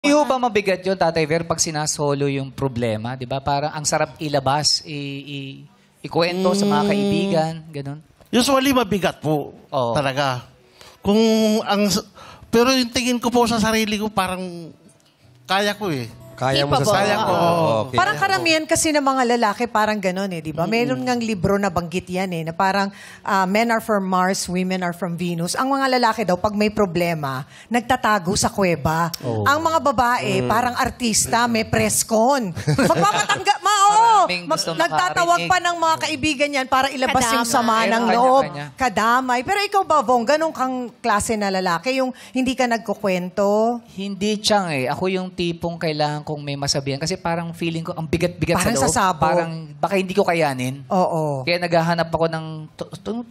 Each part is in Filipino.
Hindi ho ba mabigat yun, Tatay Ver, pag sinasolo yung problema? Di ba? Parang ang sarap ilabas, ikwento sa mga kaibigan, ganun. Usually, mabigat po. Oo. Talaga. Pero yung tingin ko po sa sarili ko, parang kaya ko eh. Kaya mo sa Kaya ko. Okay. Parang karamihan kasi ng mga lalaki parang gano'n eh, di ba? Meron ngang libro na banggit yan eh, na parang men are from Mars, women are from Venus. Ang mga lalaki daw, pag may problema, nagtatago sa kuweba. Ang mga babae, parang artista, may press con. Magpapatanggap, Maraming gustong nagtatawag makarinig. pa ng mga kaibigan yan para ilabas yung sama Meron ng kanya-kanya. loob. Kadamay. Pero ikaw ba, Vong, ganun kang klase na lalaki? Yung hindi ka nagkukwento? Hindi tiyang eh. Ako yung tipong kailangan kong may masabihan. Kasi parang feeling ko, ang bigat-bigat sa Parang loob. sasabog. Parang baka hindi ko kayanin. Oo. Kaya naghahanap ako ng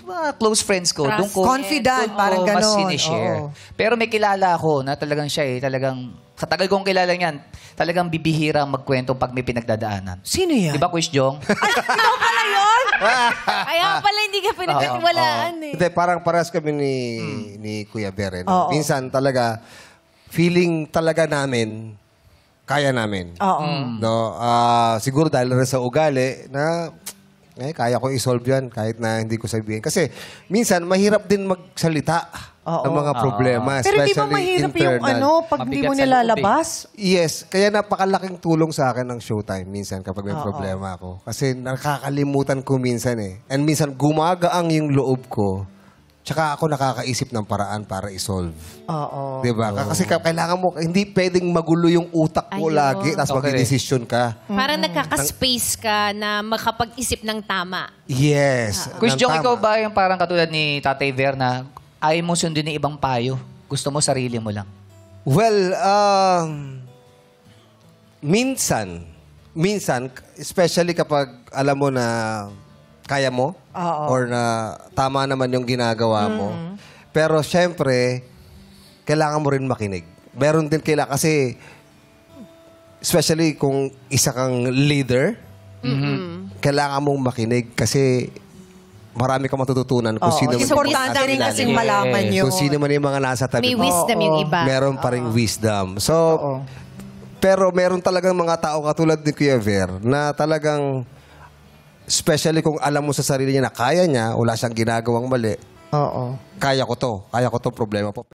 mga close friends ko. Doon ko Confidant, parang mas ganon. sinishare. Oo. Pero may kilala ako na talagang siya eh. Talagang, sa tagal kong kilala niyan, talagang bibihira magkwento pag may pinagdadaanan. Sino yan? Di ba, Kuya Jong? Ikaw pala yun? Kaya pala hindi ka pinagkatiwalaan eh. Hindi, parang parehas kami ni Kuya Beren. Oo. Minsan talaga, feeling talaga namin, kaya namin. Oo. No, siguro dahil rin sa ugali na kaya ko i-solve yan kahit na hindi ko sabihin. Kasi minsan, mahirap din magsalita ng mga problema. Pero di ba especially mahirap yung internal. pag hindi Mabigat mo sa nilalabas? Yes, kaya napakalaking tulong sa akin ng Showtime minsan kapag may problema ako. Kasi nakakalimutan ko minsan eh. And minsan gumagaang yung loob ko. Tsaka ako nakakaisip ng paraan para i-solve. Oo. Diba? Kasi kailangan mo, hindi pwedeng magulo yung utak mo Ayun. lagi tapos Okay. magdidesisyon ka. Parang nagkaka-space ka na makapag-isip ng tama. Yes. Kuya ng Jong, tama. ikaw ba yung parang katulad ni Tatay Ver na ayaw mo sundin ng ibang payo? Gusto mo sarili mo lang? Well, minsan, especially kapag alam mo na kaya mo Oo. or na tama naman yung ginagawa mo. Pero syempre, kailangan mo rin makinig. Meron din kailangan kasi especially kung isa kang leader, kailangan mong makinig kasi marami kang matututunan kung sino man yung Importante nasa rin ilalim. kasing malaman yun. Kung sino man yung mga nasa tabi May mo. wisdom yung iba. Meron pa ring wisdom. So, pero meron talagang mga tao katulad ni Kuya Ver na talagang, especially kung alam mo sa sarili niya na kaya niya, wala siyang ginagawang mali, Oo. kaya ko to problema po.